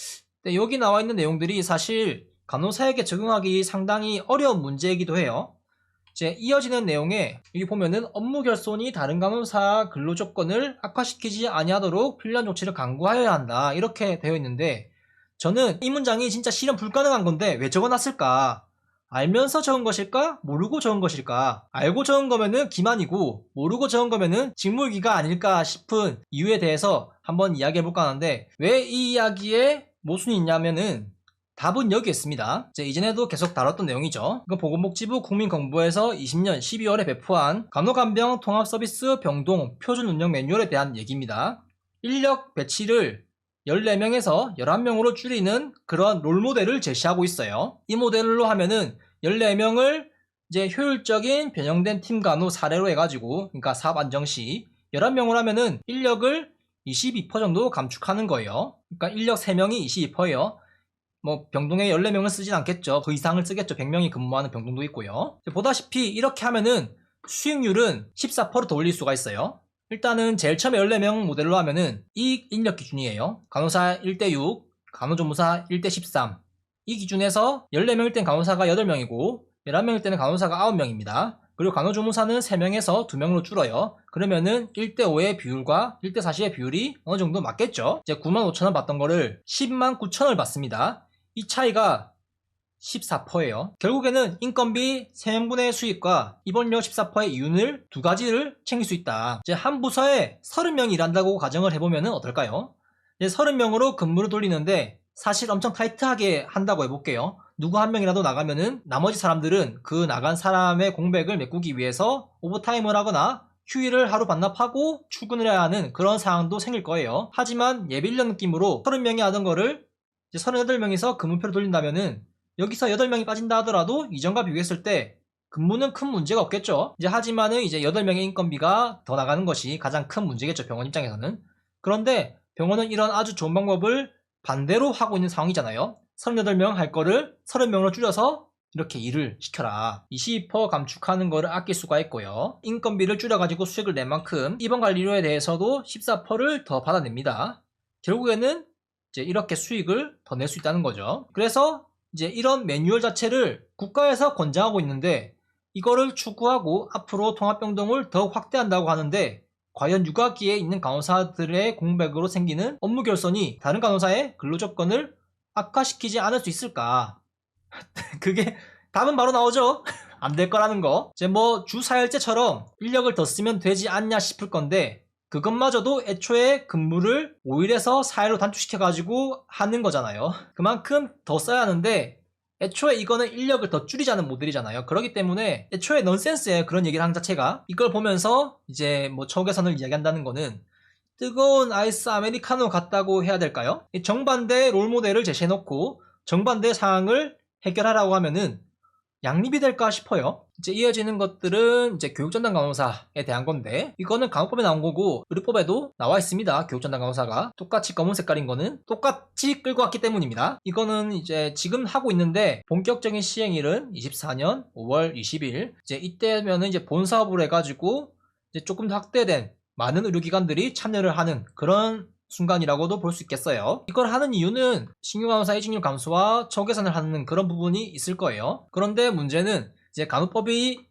여기 나와 있는 내용들이 사실 간호사에게 적용하기 상당히 어려운 문제이기도 해요. 이제 이어지는 내용에 여기 보면은 업무 결손이 다른 간호사 근로 조건을 악화시키지 아니하도록 필요한 조치를 강구하여야 한다 이렇게 되어 있는데 저는 이 문장이 진짜 실현 불가능한 건데 왜 적어놨을까? 알면서 적은 것일까? 모르고 적은 것일까? 알고 적은 거면은 기만이고 모르고 적은 거면은 직무유기가 아닐까 싶은 이유에 대해서 한번 이야기해볼까 하는데 왜 이 이야기에 모순이 있냐면은 답은 여기 있습니다. 이전에도 계속 다뤘던 내용이죠. 보건복지부 국민건보에서 20년 12월에 배포한 간호간병 통합서비스 병동 표준 운영 매뉴얼에 대한 얘기입니다. 인력 배치를 14명에서 11명으로 줄이는 그런 롤모델을 제시하고 있어요. 이 모델로 하면은 14명을 이제 효율적인 변형된 팀 간호 사례로 해가지고 그러니까 사업 안정 시 11명을 하면은 인력을 22% 정도 감축하는 거예요. 그러니까 인력 3명이 22%예요. 뭐 병동에 14명을 쓰진 않겠죠. 그 이상을 쓰겠죠. 100명이 근무하는 병동도 있고요. 보다시피 이렇게 하면은 수익률은 14%더 올릴 수가 있어요. 일단은 제일 처음에 14명 모델로 하면은 이 인력 기준이에요. 간호사 1대6, 간호조무사 1대13. 이 기준에서 14명일 땐 간호사가 8명이고 11명일 때는 간호사가 9명입니다. 그리고 간호조무사는 3명에서 2명으로 줄어요. 그러면은 1대5의 비율과 1대40의 비율이 어느 정도 맞겠죠? 이제 95,000원 받던 거를 109,000원을 받습니다. 이 차이가 14%예요. 결국에는 인건비 3명분의 수익과 입원료 14%의 이윤을 두 가지를 챙길 수 있다. 이제 한 부서에 30명이 일한다고 가정을 해보면 어떨까요? 이제 30명으로 근무를 돌리는데 사실 엄청 타이트하게 한다고 해볼게요. 누구 한 명이라도 나가면은 나머지 사람들은 그 나간 사람의 공백을 메꾸기 위해서 오버타임을 하거나 휴일을 하루 반납하고 출근을 해야 하는 그런 상황도 생길 거예요. 하지만 예비 인력 느낌으로 30명이 하던 거를 이제 38명에서 근무표를 돌린다면은 여기서 8명이 빠진다 하더라도 이전과 비교했을 때 근무는 큰 문제가 없겠죠. 이제 하지만은 이제 8명의 인건비가 더 나가는 것이 가장 큰 문제겠죠. 병원 입장에서는. 그런데 병원은 이런 아주 좋은 방법을 반대로 하고 있는 상황이잖아요. 38명 할 거를 30명으로 줄여서 이렇게 일을 시켜라. 22% 감축하는 거를 아낄 수가 있고요. 인건비를 줄여가지고 수익을 낸 만큼 입원관리료에 대해서도 14%를 더 받아냅니다. 결국에는 이제 이렇게 수익을 더 낼 수 있다는 거죠. 그래서 이제 이런 매뉴얼 자체를 국가에서 권장하고 있는데 이거를 추구하고 앞으로 통합병동을 더욱 확대한다고 하는데 과연 육아기에 있는 간호사들의 공백으로 생기는 업무 결손이 다른 간호사의 근로조건을 악화시키지 않을 수 있을까? 그게 답은 바로 나오죠. 안 될 거라는 거. 이제 뭐 주사열제처럼 인력을 더 쓰면 되지 않냐 싶을 건데 그것마저도 애초에 근무를 5일에서 4일로 단축시켜가지고 하는 거잖아요. 그만큼 더 써야 하는데 애초에 이거는 인력을 더 줄이자는 모델이잖아요. 그렇기 때문에 애초에 넌센스예요. 그런 얘기를 한 자체가. 이걸 보면서 이제 뭐 처우 개선을 이야기한다는 거는 뜨거운 아이스 아메리카노 같다고 해야 될까요? 정반대 롤모델을 제시해놓고 정반대 상황을 해결하라고 하면은 양립이 될까 싶어요. 이제 이어지는 것들은 이제 교육전담 간호사에 대한 건데 이거는 간호법에 나온 거고 의료법에도 나와 있습니다. 교육전담 간호사가 똑같이 검은 색깔인 거는 똑같이 끌고 왔기 때문입니다. 이거는 이제 지금 하고 있는데 본격적인 시행일은 24년 5월 20일 이제 이때면은 이제 본사업으로 해가지고 이제 조금 더 확대된 많은 의료기관들이 참여를 하는 그런 순간이라고도 볼 수 있겠어요. 이걸 하는 이유는 신규 간호사 이직률 감소와 처우 개선을 하는 그런 부분이 있을 거예요. 그런데 문제는 이제 간호법이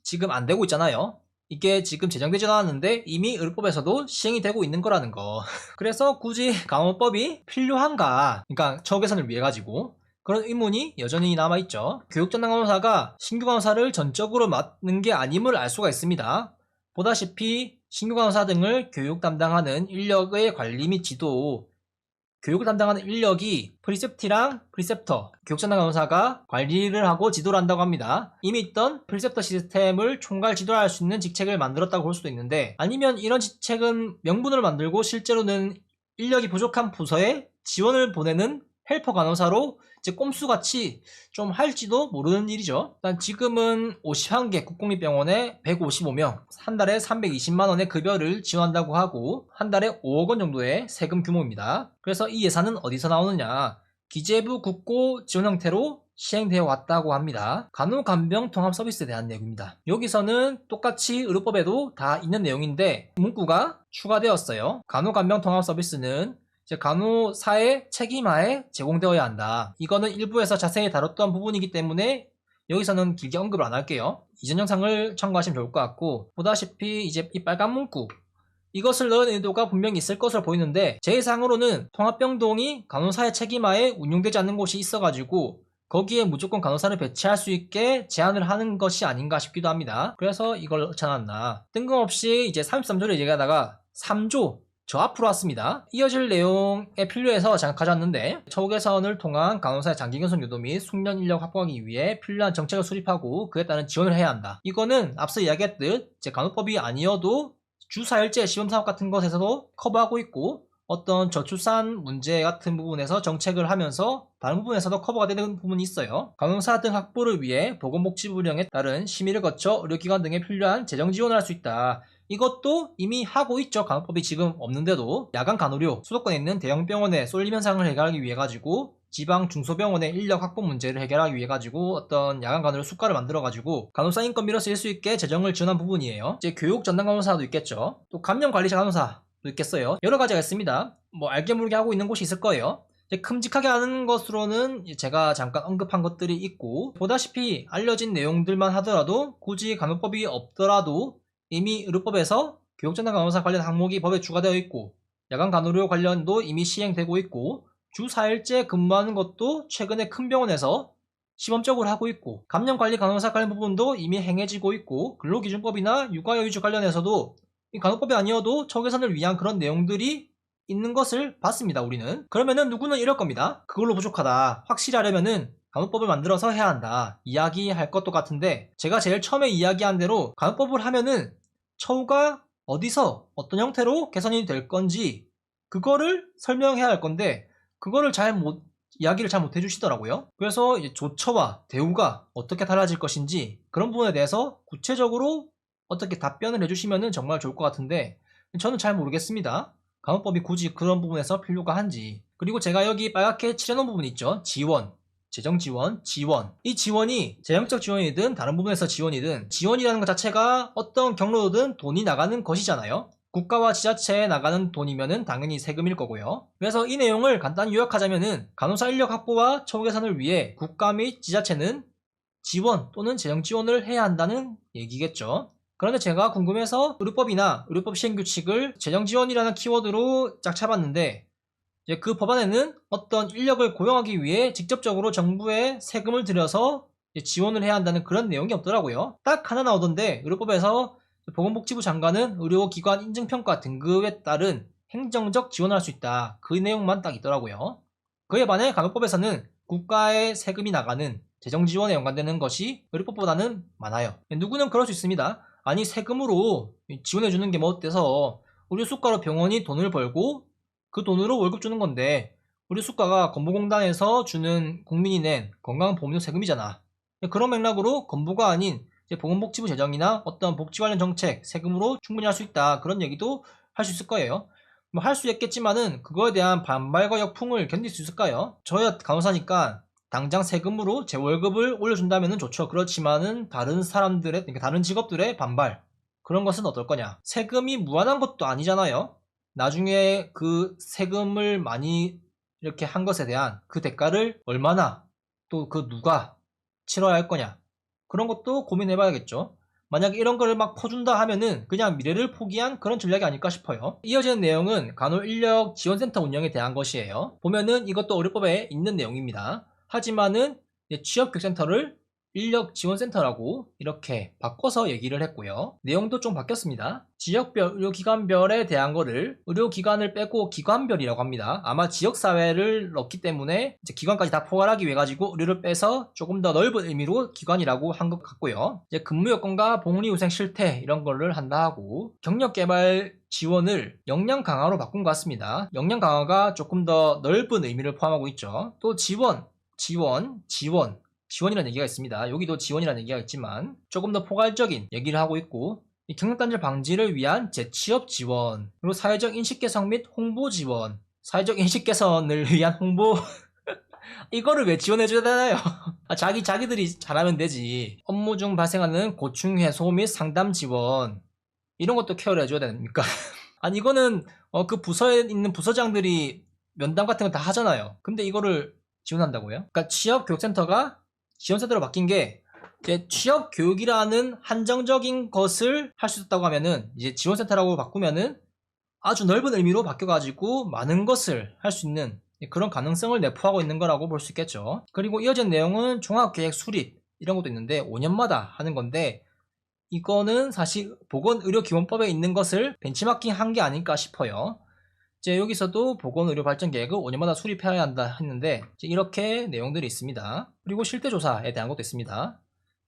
지금 안 되고 있잖아요. 이게 지금 제정되지 않았는데 이미 의료법에서도 시행이 되고 있는 거라는 거. 그래서 굳이 간호법이 필요한가? 그러니까 처우 개선을 위해 가지고 그런 의문이 여전히 남아있죠. 교육전담 간호사가 신규 간호사를 전적으로 맡는 게 아님을 알 수가 있습니다. 보다시피 신규 간호사 등을 교육 담당하는 인력의 관리 및 지도, 교육을 담당하는 인력이 프리셉티랑 프리셉터, 교육전담 간호사가 관리를 하고 지도를 한다고 합니다. 이미 있던 프리셉터 시스템을 총괄 지도할 수 있는 직책을 만들었다고 볼 수도 있는데 아니면 이런 직책은 명분을 만들고 실제로는 인력이 부족한 부서에 지원을 보내는 헬퍼 간호사로 이제 꼼수같이 좀 할지도 모르는 일이죠. 일단 지금은 51개 국공립병원에 155명, 한 달에 320만원의 급여를 지원한다고 하고 한 달에 5억원 정도의 세금 규모입니다. 그래서 이 예산은 어디서 나오느냐? 기재부 국고 지원 형태로 시행되어 왔다고 합니다. 간호간병 통합 서비스에 대한 내용입니다. 여기서는 똑같이 의료법에도 다 있는 내용인데 문구가 추가되었어요. 간호간병 통합 서비스는 이제 간호사의 책임하에 제공되어야 한다. 이거는 일부에서 자세히 다뤘던 부분이기 때문에 여기서는 길게 언급을 안 할게요. 이전 영상을 참고하시면 좋을 것 같고 보다시피 이제 이 빨간 문구 이것을 넣은 의도가 분명히 있을 것으로 보이는데 제 예상으로는 통합병동이 간호사의 책임하에 운용되지 않는 곳이 있어가지고 거기에 무조건 간호사를 배치할 수 있게 제한을 하는 것이 아닌가 싶기도 합니다. 그래서 이걸 넣지 않았나. 뜬금없이 이제 33조를 얘기하다가 3조 저 앞으로 왔습니다. 이어질 내용에 필요해서 잠깐 가져왔는데 처우 개선을 통한 간호사의 장기 견성 유도 및 숙련 인력 확보하기 위해 필요한 정책을 수립하고 그에 따른 지원을 해야 한다. 이거는 앞서 이야기했듯 제 간호법이 아니어도 주사열제 시범사업 같은 것에서도 커버하고 있고 어떤 저출산 문제 같은 부분에서 정책을 하면서 다른 부분에서도 커버가 되는 부분이 있어요. 간호사 등 확보를 위해 보건복지부 령에 따른 심의를 거쳐 의료기관 등에 필요한 재정 지원을 할 수 있다. 이것도 이미 하고 있죠. 간호법이 지금 없는데도 야간 간호료 수도권에 있는 대형 병원의 쏠림 현상을 해결하기 위해 가지고 지방 중소병원의 인력 확보 문제를 해결하기 위해 가지고 어떤 야간 간호를 수가를 만들어 가지고 간호사 인건비로 쓸 수 있게 재정을 지원한 부분이에요. 이제 교육 전담 간호사도 있겠죠. 또 감염 관리자 간호사도 있겠어요. 여러 가지가 있습니다. 뭐 알게 모르게 하고 있는 곳이 있을 거예요. 이제 큼직하게 하는 것으로는 제가 잠깐 언급한 것들이 있고, 보다시피 알려진 내용들만 하더라도 굳이 간호법이 없더라도 이미 의료법에서 교육전담 간호사 관련 항목이 법에 추가되어 있고, 야간 간호료 관련도 이미 시행되고 있고, 주 4일째 근무하는 것도 최근에 큰 병원에서 시범적으로 하고 있고, 감염관리 간호사 관련 부분도 이미 행해지고 있고, 근로기준법이나 육아여유주 관련해서도 이 간호법이 아니어도 처우 개선을 위한 그런 내용들이 있는 것을 봤습니다. 우리는. 그러면은 누구는 이럴 겁니다. 그걸로 부족하다. 확실히 하려면은 간호법을 만들어서 해야 한다. 이야기할 것도 같은데, 제가 제일 처음에 이야기한 대로 간호법을 하면은 처우가 어디서 어떤 형태로 개선이 될 건지 그거를 설명해야 할 건데, 그거를 이야기를 잘 못 해주시더라고요. 그래서 이제 조처와 대우가 어떻게 달라질 것인지 그런 부분에 대해서 구체적으로 어떻게 답변을 해주시면 정말 좋을 것 같은데, 저는 잘 모르겠습니다. 간호법이 굳이 그런 부분에서 필요가 한지. 그리고 제가 여기 빨갛게 칠해놓은 부분 있죠. 지원, 재정 지원, 지원. 이 지원이 재정적 지원이든 다른 부분에서 지원이든, 지원이라는 것 자체가 어떤 경로든 돈이 나가는 것이잖아요. 국가와 지자체에 나가는 돈이면은 당연히 세금일 거고요. 그래서 이 내용을 간단히 요약하자면은, 간호사 인력 확보와 처우 개선을 위해 국가 및 지자체는 지원 또는 재정 지원을 해야 한다는 얘기겠죠. 그런데 제가 궁금해서 의료법이나 의료법 시행규칙을 재정지원이라는 키워드로 짝 잡았는데, 이제 그 법안에는 어떤 인력을 고용하기 위해 직접적으로 정부에 세금을 들여서 지원을 해야 한다는 그런 내용이 없더라고요. 딱 하나 나오던데, 의료법에서 보건복지부 장관은 의료기관 인증평가 등급에 따른 행정적 지원을 할 수 있다. 그 내용만 딱 있더라고요. 그에 반해 간호법에서는 국가의 세금이 나가는 재정지원에 연관되는 것이 의료법보다는 많아요. 누구는 그럴 수 있습니다. 아니, 세금으로 지원해주는 게 뭐 어때서, 의료수가로 병원이 돈을 벌고 그 돈으로 월급 주는 건데, 의료수가가 건보공단에서 주는 국민이 낸 건강보험료 세금이잖아. 그런 맥락으로 건보가 아닌 보건복지부 재정이나 어떤 복지 관련 정책 세금으로 충분히 할 수 있다, 그런 얘기도 할 수 있을 거예요. 뭐 할 수 있겠지만은 그거에 대한 반발과 역풍을 견딜 수 있을까요? 저야 간호사니까 당장 세금으로 제 월급을 올려준다면 좋죠. 그렇지만은 다른 사람들의, 그러니까 다른 직업들의 반발, 그런 것은 어떨 거냐. 세금이 무한한 것도 아니잖아요. 나중에 그 세금을 많이 이렇게 한 것에 대한 그 대가를 얼마나, 또 그 누가 치러야 할 거냐, 그런 것도 고민해 봐야겠죠. 만약에 이런 거를 막 퍼준다 하면은 그냥 미래를 포기한 그런 전략이 아닐까 싶어요. 이어지는 내용은 간호인력지원센터 운영에 대한 것이에요. 보면은 이것도 의료법에 있는 내용입니다. 하지만은 취업교육센터를 인력지원센터라고 이렇게 바꿔서 얘기를 했고요. 내용도 좀 바뀌었습니다. 지역별, 의료기관별에 대한 거를 의료기관을 빼고 기관별이라고 합니다. 아마 지역사회를 넣기 때문에 이제 기관까지 다 포괄하기 위해 가지고 의료를 빼서 조금 더 넓은 의미로 기관이라고 한 것 같고요. 이제 근무여건과 복리후생 실태 이런 거를 한다 하고, 경력개발 지원을 역량 강화로 바꾼 것 같습니다. 역량 강화가 조금 더 넓은 의미를 포함하고 있죠. 또 지원이라는 얘기가 있습니다. 여기도 지원이라는 얘기가 있지만 조금 더 포괄적인 얘기를 하고 있고, 이 경력단절 방지를 위한 재취업 지원, 그리고 사회적 인식 개선 및 홍보 지원. 사회적 인식 개선을 위한 홍보 이거를 왜 지원해줘야 되나요? 자기들이 잘하면 되지. 업무 중 발생하는 고충 해소 및 상담 지원, 이런 것도 케어를 해줘야 됩니까? 아니, 이거는 그 부서에 있는 부서장들이 면담 같은 거 다 하잖아요. 근데 이거를 지원한다고요? 그러니까 취업교육센터가 지원센터로 바뀐 게, 이제 취업교육이라는 한정적인 것을 할 수 있다고 하면은, 이제 지원센터라고 바꾸면은 아주 넓은 의미로 바뀌어가지고 많은 것을 할 수 있는 그런 가능성을 내포하고 있는 거라고 볼 수 있겠죠. 그리고 이어진 내용은 종합계획 수립, 이런 것도 있는데 5년마다 하는 건데, 이거는 사실 보건의료기본법에 있는 것을 벤치마킹 한 게 아닐까 싶어요. 이제 여기서도 보건의료발전계획을 5년마다 수립해야 한다 했는데, 이렇게 내용들이 있습니다. 그리고 실태조사에 대한 것도 있습니다.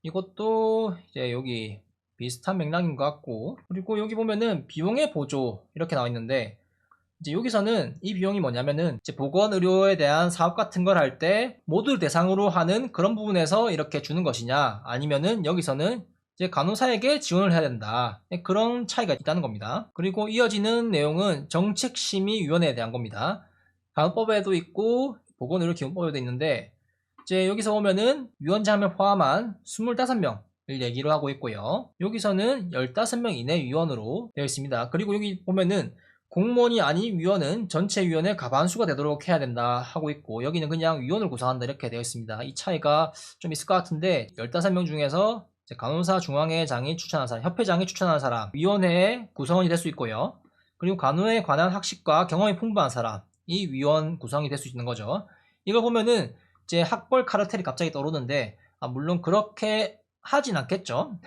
이것도 이제 여기 비슷한 맥락인 것 같고, 그리고 여기 보면은 비용의 보조 이렇게 나와 있는데, 이제 여기서는 이 비용이 뭐냐면은 이제 보건의료에 대한 사업 같은 걸 할 때 모두를 대상으로 하는 그런 부분에서 이렇게 주는 것이냐, 아니면은 여기서는 이제 간호사에게 지원을 해야 된다, 그런 차이가 있다는 겁니다. 그리고 이어지는 내용은 정책심의위원회에 대한 겁니다. 간호법에도 있고 보건의료기본법에 돼 있는데 이제 여기서 보면은 위원장 한 명 포함한 25명을 얘기를 하고 있고요. 여기서는 15명 이내 위원으로 되어 있습니다. 그리고 여기 보면은 공무원이 아닌 위원은 전체 위원의 과반수가 되도록 해야 된다 하고 있고, 여기는 그냥 위원을 구성한다 이렇게 되어 있습니다. 이 차이가 좀 있을 것 같은데 15명 중에서 간호사 중앙회장이 추천한 사람, 협회장이 추천한 사람, 위원회의 구성원이 될 수 있고요. 그리고 간호에 관한 학식과 경험이 풍부한 사람이 위원 구성이 될 수 있는 거죠. 이걸 보면은 이제 학벌 카르텔이 갑자기 떠오르는데, 물론 그렇게 하진 않겠죠.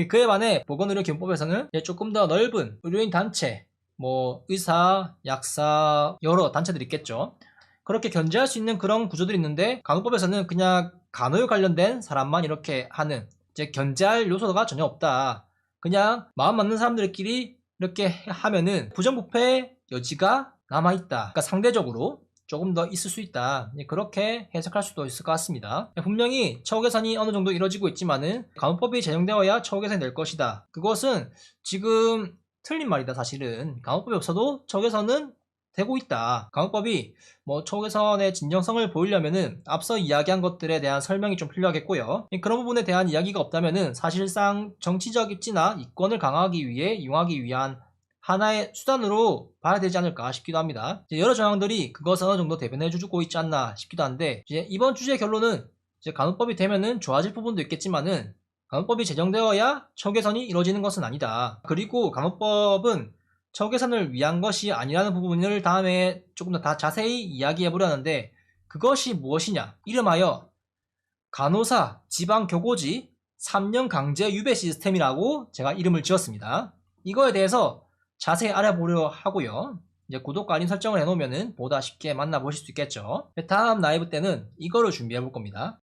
그에 반해 보건의료기본법에서는 조금 더 넓은 의료인 단체, 뭐 의사, 약사, 여러 단체들이 있겠죠. 그렇게 견제할 수 있는 그런 구조들이 있는데, 간호법에서는 그냥 간호에 관련된 사람만 이렇게 하는, 이제 견제할 요소가 전혀 없다. 그냥 마음 맞는 사람들끼리 이렇게 하면은 부정부패 여지가 남아있다. 그러니까 상대적으로 조금 더 있을 수 있다. 그렇게 해석할 수도 있을 것 같습니다. 분명히 처우 개선이 어느 정도 이루어지고 있지만은 간호법이 제정되어야 처우 개선이 될 것이다. 그것은 지금 틀린 말이다. 사실은 간호법이 없어도 처우 개선은 되고 있다. 간호법이 뭐 처우 개선의 진정성을 보이려면은 앞서 이야기한 것들에 대한 설명이 좀 필요하겠고요. 그런 부분에 대한 이야기가 없다면은 사실상 정치적 입지나 이권을 강화하기 위해 이용하기 위한 하나의 수단으로 봐야 되지 않을까 싶기도 합니다. 여러 정황들이 그것을 어느 정도 대변해주고 있지 않나 싶기도 한데, 이번 주제의 결론은 간호법이 되면은 좋아질 부분도 있겠지만은 간호법이 제정되어야 처우 개선이 이루어지는 것은 아니다. 그리고 간호법은 처우 개선을 위한 것이 아니라는 부분을 다음에 조금 더 자세히 이야기해 보려는데, 그것이 무엇이냐? 이름하여 간호사 지방교고지 3년 강제 유배 시스템이라고 제가 이름을 지었습니다. 이거에 대해서 자세히 알아보려 하고요. 이제 구독과 알림 설정을 해놓으면 보다 쉽게 만나보실 수 있겠죠. 다음 라이브 때는 이거를 준비해 볼 겁니다.